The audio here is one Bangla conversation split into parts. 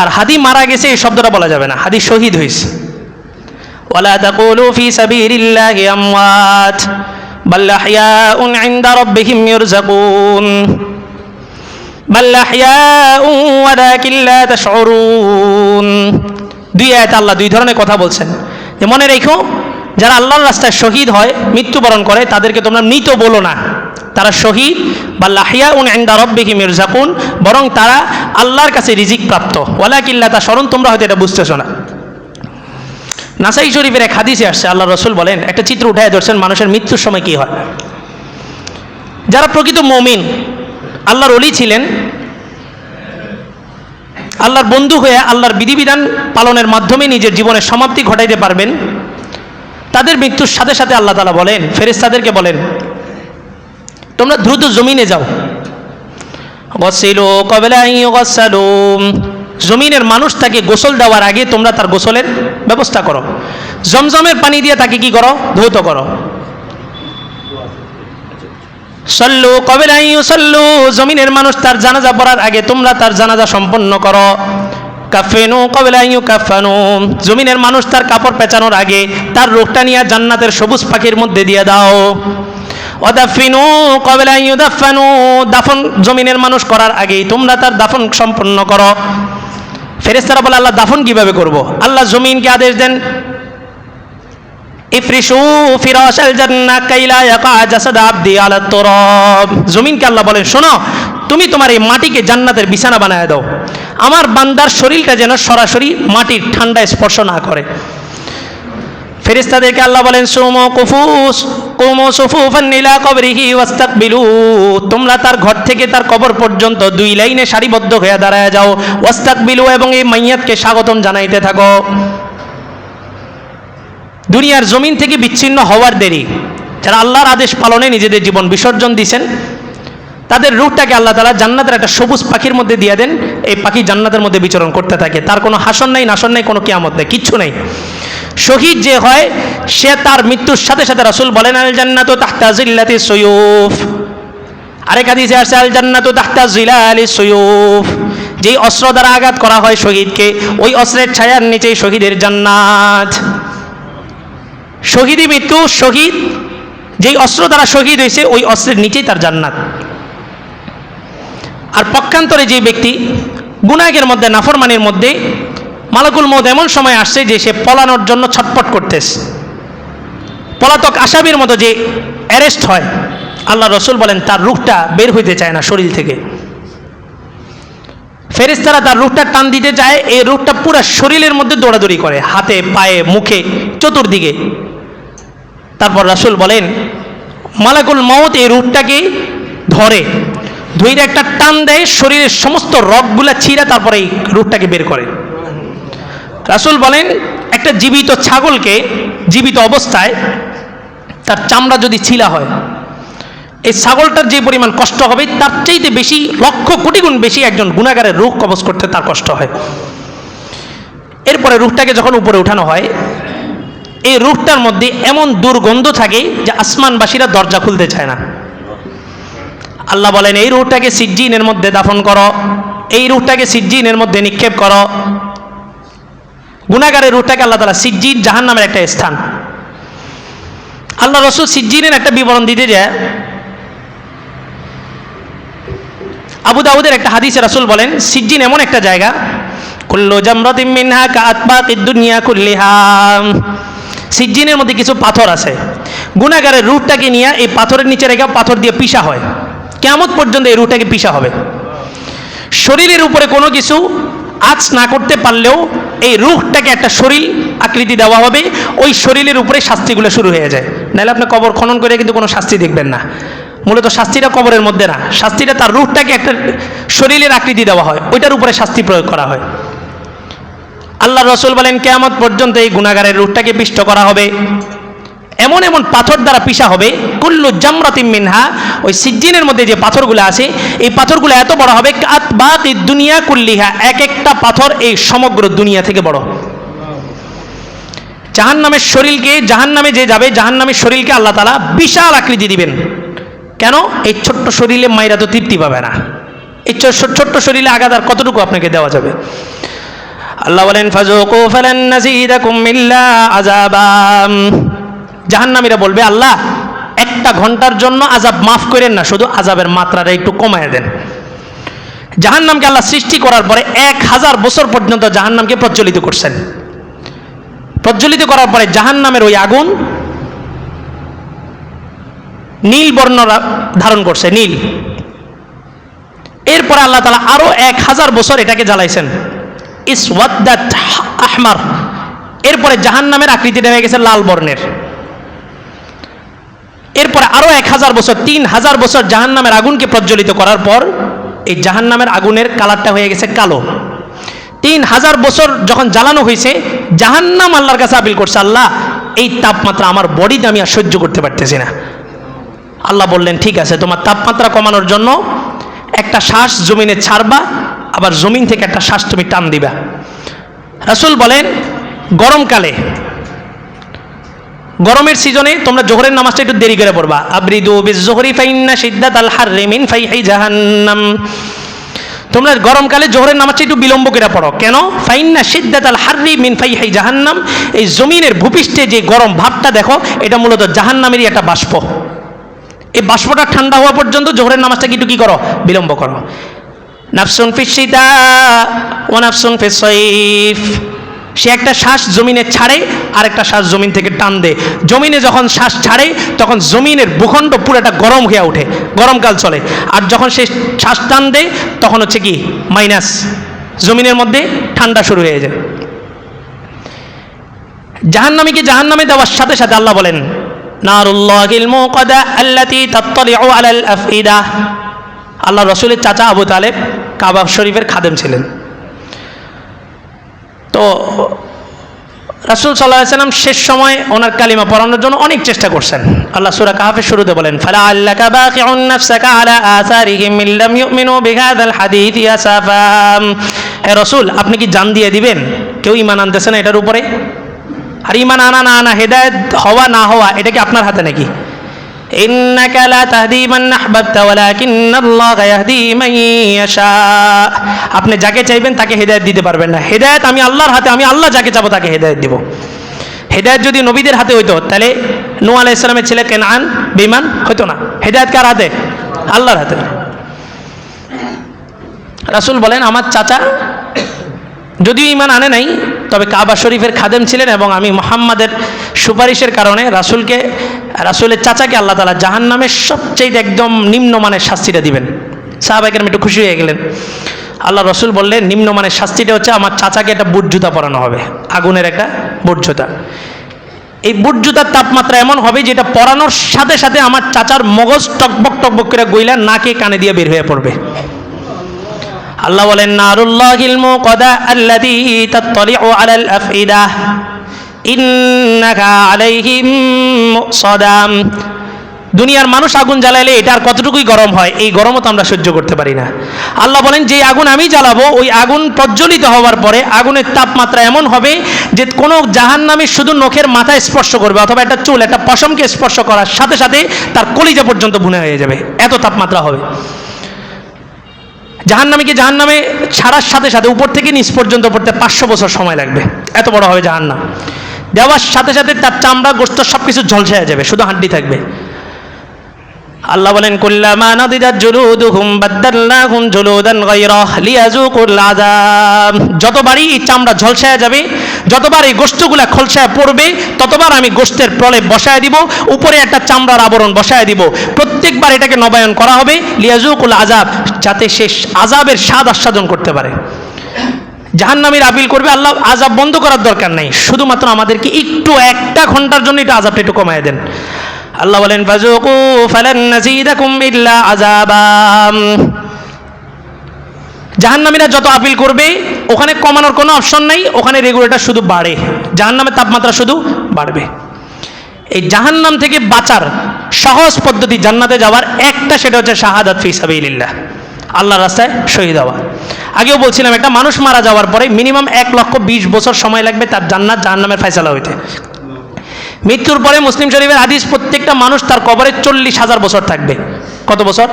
আর হাদি মারা গেছে এই শব্দটা বলা যাবে না, হাদি শহীদ হয়েছে। ওয়ালা তাকুলু ফি সাবিলিল্লাহি আমওয়াত বাল আহইয়াউন ইনদা রাব্বিহিম ইরযাকুন বাল আহইয়াউন ওয়ালাকিন লা তাশউরুন। দুই আয়াতে আল্লাহ দুই ধরনের কথা বলছেন যে মনে রেখো যারা আল্লাহর রাস্তায় শহীদ হয়, মৃত্যুবরণ করে, তাদেরকে তোমরা মৃত বলো না, তারা শহীদ। বাল আহইয়াউন ইনদা রাব্বিহিম ইরযাকুন, বরং তারা আল্লাহর কাছে রিজিক প্রাপ্ত। ওয়ালাকিন লা তাশউরুন, তোমরা হয়তো এটা বুঝতেছো না। নাসাই শরীফের এক হাদিসে আসছে, আল্লাহ রসুল বলেন, একটা চিত্র উঠায় ধরছেন মানুষের মৃত্যুর সময় কি হয়। যারা প্রকৃত মুমিন, আল্লাহর ওলি ছিলেন, আল্লাহর বন্ধু হয়ে আল্লাহর বিধিবিধান পালনের মাধ্যমে নিজের জীবনের সমাপ্তি ঘটাইতে পারবেন, তাদের মৃত্যুর সাথে সাথে আল্লাহ তাআলা বলেন, ফেরেশতাদেরকে বলেন, তোমরা দ্রুত জমিনে যাও। গসিলু ক্বাবলা আন ইউগসালু, জমিনের মানুষ তাকে গোসল দেওয়ার আগে তোমরা তার গোসলের ব্যবস্থা করো। জমজমের পানি দিয়ে তাকে কি করো? ধৌত করো। সাল্লু ক্বাবলা আন ইউসাল্লু, জমিনের মানুষ তার জানাজা পড়ার আগে তোমরা তার জানাজা সম্পন্ন করো। কাফিনু ক্বাবলা আন ইউকাফানু, জমিনের মানুষ তার কাপড় পেঁচানোর আগে তার রূহটা নিয়ে জান্নাতের সবুজ পাখির মধ্যে দিয়ে দাও। ওয়াদাফিনু ক্বাবলা আন ইউদাফানু, দাফন জমিনের মানুষ করার আগেই তোমরা তার দাফন সম্পন্ন করো। ফেরেশতারা বলে, আল্লাহ দাফন কিভাবে করব? আল্লাহ জমিনকে আদেশ দেন, ইফরিশু ফিরাশাল জান্নাহ কাইলা ইয়াকা জাসাদ আবদি আলা তুরাব। জমিনকে আল্লাহ বলেন, শোনো, তুমি তোমার এই মাটিকে জান্নাতের বিছানা বানায় দাও, আমার বান্দার শরীরটা যেন সরাসরি মাটির ঠান্ডায় স্পর্শ না করে। ফেরেশতাদেরকে আল্লাহ বলেন, সুমু কুফুস কুমু সুফুফান ইলা কবরিহি ওয়াস্তাকবিলু, তোমরা তার ঘর থেকে তার কবর পর্যন্ত দুই লাইনে সারিবদ্ধ হয়ে দাঁড়ায় যাও। ওয়াস্তাকবিলু, এবং এই মাইয়াতকে স্বাগতম জানাইতে থাকো। দুনিয়ার জমিন থেকে বিচ্ছিন্ন হওয়ার দেরি, যারা আল্লাহর আদেশ পালনে নিজেদের জীবন বিসর্জন দিয়েছেন, তাদের রূহটাকে আল্লাহ তাআলা জান্নাতের একটা সবুজ পাখির মধ্যে দিয়ে দেন। এই পাখি জান্নাতের মধ্যে বিচরণ করতে থাকে, তার কোনো হাসন নাই, নাসন নাই, কোনো কিয়ামত নাই, কিচ্ছু নাই। শহীদ যে হয় সে তার মৃত্যুর সাথে সাথে, রাসূল বলেন, আল জান্নাতু তাহতা জিল্লাতি সুয়ুফ। আরেক হাদিসে আসছে, আল জান্নাতু তাহতা জিলালি সুয়ুফ, যেই অস্ত্র দ্বারা আঘাত করা হয় শহীদকে, ওই অস্ত্রের ছায়ার নিচেই শহীদের জান্নাত। শহীদই মৃত্যু, শহীদ যেই অস্ত্র দ্বারা শহীদ হয়েছে ওই অস্ত্রের নিচেই তার জান্নাত। আর পক্ষান্তরে যে ব্যক্তি গুনাহের মধ্যে, নাফরমানির মধ্যে, মালাকুল মউত এমন সময় আসছে যে সে পলানোর জন্য ছটফট করতেছে, পলাতক আসামির মতো যে অ্যারেস্ট হয়, আল্লাহ রসুল বলেন তার রূহটা বের হইতে চায় না শরীর থেকে। ফেরেশতারা তার রূহটা টান দিতে চায়, এই রূহটা পুরো শরীরের মধ্যে দৌড়াদৌড়ি করে, হাতে, পায়ে, মুখে, চতুর্দিকে। তারপর রাসূল বলেন, মালাকুল মউত এই রূহটাকে ধরে, ধরে একটা টান দেয়, শরীরের সমস্ত রগগুলা ছিঁড়ে তারপরে এই রূহটাকে বের করে। রাসূল বলেন, একটা জীবিত ছাগলকে জীবিত অবস্থায় তার চামড়া যদি ছিলা হয়, এই ছাগলটার যে পরিমাণ কষ্ট হবে তার চাইতে বেশি, লক্ষ কোটি গুণ বেশি একজন গুনাহগারের রূহ কবজ করতে তার কষ্ট হয়। এরপরে রূহটাকে যখন উপরে উঠানো হয়, এই রূহটার মধ্যে এমন দুর্গন্ধ থাকে যে আসমানবাসীরা দরজা খুলতে চায় না। আল্লাহ বলেন, এই রূহটাকে সিজ্জিনের মধ্যে দাফন করো, এই রূহটাকে সিজ্জিনের মধ্যে নিক্ষেপ করো। গুনাহগারের রূহটাকে আল্লাহ তাআলা, সিজ্জিন জাহান্নামের একটা স্থান। আল্লাহ রাসূল সিজ্জিনের একটা বিবরণ দিতে যায়, আবু দাউদের একটা হাদিসে রাসূল বলেন, সিজ্জিন এমন একটা জায়গা, কুল্লু জামরাতিন মিনহা কাআতবাকিদ দুনিয়া কুল্লিহা, সিজ্জিনের মধ্যে কিছু পাথর আছে, গুনাহগারের রূহটাকে নিয়ে এই পাথরের নিচে রেখে পাথর দিয়ে পিষা হয়, কিয়ামত পর্যন্ত এই রূহটাকে পিষা হবে। শরীরের উপরে কোনো কিছু আঁচ না করতে পারলেও এই রূহটাকে একটা শরীর আকৃতি দেওয়া হবে, ওই শরীরের উপরে শাস্তিগুলো শুরু হয়ে যায়। নাহলে আপনি কবর খনন করে কিন্তু কোনো শাস্তি দেখবেন না। মূলত শাস্তিটা কবরের মধ্যে না, শাস্তিটা তার রূহটাকে একটা শরীরের আকৃতি দেওয়া হয়, ওইটার উপরে শাস্তি প্রয়োগ করা হয়। আল্লাহ রসুল বলেন, কিয়ামত পর্যন্ত এই গুনাহগারের রূহটাকে পিষ্ট করা হবে, এমন এমন পাথর দ্বারা পিষা হবে, কুল্লু জামরাতিন মিনহা, ওই সিজ্জিনের মধ্যে যে পাথরগুলো আছে এই পাথরগুলো এত বড় হবে, কাআতবাকিদ দুনিয়া কুল্লিহা, এক একটা পাথর এই সমগ্র দুনিয়া থেকে বড়। জাহান্নামের শরীরকে, জাহান্নামে যে যাবে, জাহান্নামের শরীরকে আল্লাহ তাআলা বিশাল আকৃতি দিবেন। কেন? এই ছোট্ট শরীরে মাইরা তো তৃপ্তি পাবে না, এই ছোট্ট শরীরে আঘাত আর কতটুকু আপনাকে দেওয়া যাবে। আল্লাহ বলেন ফাযুকু ফালান নাযীদাকুম ইল্লা আযাবা। জাহান্নামীরা বলবে আল্লাহ একটা ঘন্টার জন্য আযাব মাফ করেন না, শুধু আযাবের মাত্রাটা একটু কমায় দেন। জাহান্নামকে আল্লাহ সৃষ্টি করার পরে 1000 বছর পর্যন্ত জাহান্নামকে প্রজ্বলিত করছেন। প্রজ্বলিত করার পরে জাহান্নামের ওই আগুন নীল বর্ণ ধারণ করছে, নীল। এরপরে আল্লাহ তাআলা আরো 1000 বছর এটাকে জ্বালাইছেন, ইসওয়াদাত আহমার। এরপরে জাহান্নামের আকৃতিটা হয়ে গেছে লাল বর্ণের। এরপরে আরো 1000 বছর, 3000 বছর জাহান্নামের আগুনকে প্রজ্বলিত করার পর এই জাহান্নামের আগুনের কালারটা হয়ে গেছে কালো। 3000 বছর যখন জ্বালানো হয়েছে, জাহান্নাম আল্লাহর কাছে আপিল করছে, আল্লাহ এই তাপমাত্রা আমার বডিতে আমি আর সহ্য করতে পারতেছি না। আল্লাহ বললেন ঠিক আছে, তোমার তাপমাত্রা কমানোর জন্য একটা শ্বাস জমিনে ছাড়বা, আবার জমিন থেকে একটা শ্বাস তুমি টান দিবা। রাসূল বলেন গরমকালে, গরমের সিজনে তোমরা জোহরের নামাজটা একটু দেরি করে পড়বা। আবরিদু বিজ-যুহরি ফাইন্না শিদ্দাতাল হাররি মিন ফাইহি জাহান্নাম। তোমরা গরমকালে জোহরের নামাজটা একটু বিলম্ব করে পড়ো। কেন? ফাইন্না শিদ্দাতাল হাররি মিন ফাইহি জাহান্নাম। এই জমিনের ভূপৃষ্ঠে যে গরম ভাবটা দেখো, এটা মূলত জাহান্নামেরই একটা বাষ্প। এই বাষ্পটা ঠান্ডা হওয়া পর্যন্ত জোহরের নামাজটা একটু কি করো, বিলম্ব করো। নাফসুন ফিস শিতা ওয়া নাফসুন ফিস সাইফ। সে একটা শ্বাস জমিনে ছাড়ে, আর একটা শ্বাস জমিন থেকে টান দেয়। জমিনে যখন শ্বাস ছাড়ে তখন জমিনের ভূখণ্ড পুরোটা গরম হয়ে ওঠে, গরমকাল চলে। আর যখন সে শ্বাস টান দেয় তখন হচ্ছে কি মাইনাস, জমিনের মধ্যে ঠান্ডা শুরু হয়ে যায়। জাহান্নামীকে জাহান্নামে দেওয়ার সাথে সাথে আল্লাহ বলেন নারুল্লাহিল মুকাদা আল্লাতী তাত্তালিউ আলাল আফইদা। আল্লাহ রাসূলের চাচা আবু তালেব কাবা শরীফের খাদেম ছিলেন। তো রাসূল সাল্লাল্লাহু আলাইহি ওয়াসাল্লাম শেষ সময় ওনার কালিমা পড়ানোর জন্য অনেক চেষ্টা করছেন। আল্লাহ সূরা কাহফের শুরুতে বলেন ফালাআল্লাকা বাকিউন নাফসাকা আলা আসারিহিম মিন লাম ইউমিনু বিহাযাল হাদীসি আসাফা। হে রাসূল, আপনি কি জান দিয়ে দিবেন? কেউ ঈমান আনতেছে না এটার উপরে। আর ঈমান আনা না আনা, হেদায়েত হওয়া না হওয়া, এটা কি আপনার হাতে নাকি? ইন্নাকা লা তাহদি মান আহবাবতা ওয়ালাকিন্নাল্লাহা ইয়াহদি মান ইয়াশা। আপনি যাকে চাইবেন তাকে হেদায়েত দিতে পারবেন না। হেদায়েত আমি আল্লাহর হাতে, আমি আল্লাহ যাকে চাবো তাকে হেদায়েত দিব। হেদায়েত যদি নবীদের হাতে হইতো তাহলে নূহ আলাইহিস সালামের ছেলে কেনান বেঈমান হতো না। হেদায়েত কার হাতে? আল্লাহর হাতে। রাসূল বলেন আমার চাচা যদিও ঈমান আনে নাই, তবে কাবা শরীফের খাদেম ছিলেন, এবং আমি মুহাম্মাদের সুপারিশের কারণে রাসূলের চাচাকে আল্লাহ তাআলা জাহান্নামের সবচেয়ে একদম নিম্নমানের শাস্তিটা দিবেন। সাহাবায়ে কেরাম একটু খুশি হয়ে গেলেন। আল্লাহ রাসূল বললেন নিম্নমানের শাস্তিটা হচ্ছে আমার চাচাকে একটা বুট জুতা পরানো হবে, আগুনের একটা বুট জুতা। এই বুট জুতার তাপমাত্রা এমন হবে যেটা পরানোর সাথে সাথে আমার চাচার মগজ টকবক টকবক করে গইলা নাকে কানে দিয়ে বের হয়ে পড়বে। আল্লাহ বলেন নারুল্লাহিল মুকাদা আল্লাতী তাত্তালিউ আলাল আফইদা ইন্নাকা আলাইহিম মুসাদাম। দুনিয়ার মানুষ আগুন জ্বালাইলে এটা আর কতটুকুই গরম হয়, এই গরমও তো আমরা সহ্য করতে পারি না। আল্লাহ বলেন যে আগুন আমি জ্বালাবো, ওই আগুন প্রজ্বলিত হওয়ার পরে আগুনের তাপমাত্রা এমন হবে যে কোনো জাহান্নামী শুধু নখের মাথায় স্পর্শ করবে, অথবা একটা চুল, একটা পশমকে স্পর্শ করার সাথে সাথে তার কলিজা পর্যন্ত ভুনে হয়ে যাবে, এত তাপমাত্রা হবে। জাহান্নামীকে জাহান্নামে ছাড়ার সাথে সাথে উপর থেকে নিচ পর্যন্ত পড়তে 500 বছর সময় লাগবে, এত বড় হবে জাহান্নাম। দেওয়ার সাথে সাথে তার চামড়া গোশত সবকিছু ঝলসে হয়ে যাবে, শুধু হাড্ডি থাকবে। আল্লাহ বলেন কুল্লামা নাদিদাত জুলুদুহুম বাদদালনাহুম জুলুদান গায়রাহ লিয়াযুকুল আযাব। যতবারই এই চামড়া ঝলসায়া যাবে, যতবার এই গোশতগুলা খলসায় পড়বে, ততবার আমি গোশতের প্রলেপ বসায় দিব, উপরে একটা চামড়ার আবরণ বসায় দিব। প্রত্যেকবার এটাকে নবায়ন করা হবে লিয়াযুকুল আযাব, যাতে সে আযাবের স্বাদ আস্বাদন করতে পারে। জাহান্নামীর আপিল করবে আল্লাহ আযাব বন্ধ করার দরকার নাই, শুধুমাত্র আমাদেরকে একটু একটা ঘন্টার জন্য একটু আযাবটা একটু কমায় দেন। আল্লাহ বলেন ফাযুকু ফালান নাযীদাকুম ইল্লা আযাবা। জাহান্নামীরা যত আপিল করবে ওখানে কমানোর কোনো অপশন নাই, ওখানে রেগুলেটর শুধু বাড়ে, জাহান্নামের তাপমাত্রা শুধু বাড়বে। এই জাহান্নাম থেকে বাঁচার সহজ পদ্ধতি জান্নাতে যাওয়ার একটা, সেটা হচ্ছে শাহাদাত ফি সাবিলিল্লাহ, আল্লাহর রাস্তায় শহীদ হওয়া। আগেও বলছিলাম একটা মানুষ মারা যাওয়ার পরে মিনিমাম 1,20,000 বছর সময় লাগবে তার জান্নাত জাহান্নামের ফয়সালা হইতে। মৃত্যুর পরে মুসলিম শরীফের হাদিস, প্রত্যেকটা মানুষ তার কবরে 40,000 বছর থাকবে। কত বছর?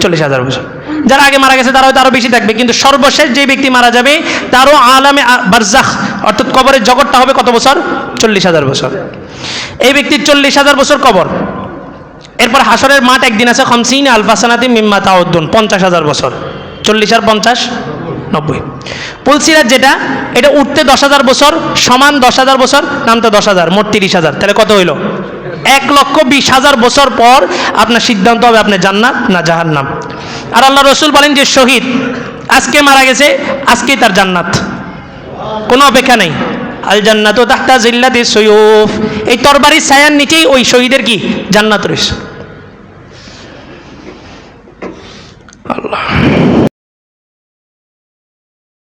40,000 বছর। যারা আগে মারা গেছে তারা হয়তো আরো বেশি থাকবে, কিন্তু সর্বশেষ যে ব্যক্তি মারা যাবে তারও আলামে বারজাখ অর্থাৎ কবরের জগৎটা হবে কত বছর? 40,000 বছর। এই ব্যক্তির 40,000 বছর কবর। এরপর হাসরের মাঠ একদিন আছে, খামসিন আলফা সানাতি মিম্মা তাউদ্দুন, 50,000 বছর। 40 আর 50 90। পুলসিরাত যেটা, এটা উঠতে 10,000 বছর সমান 10,000 বছর, নামতে 10,000, মোট 30,000। তাহলে কত হইল? 1,20,000 বছর পর আপনার সিদ্ধান্ত হবে আপনি জান্নাত না জাহান্নাম। আর আল্লাহ রসুল বলেন যে শহীদ আজকে মারা গেছে, আজকেই তার জান্নাত, কোনো অপেক্ষা নেই। আল জান্নাতু তাহতা জিল্লাতিস সুয়ুফ, এই তরবারির ছায়ার নিচেই ওই শহীদের কি জান্নাত রয়েছে।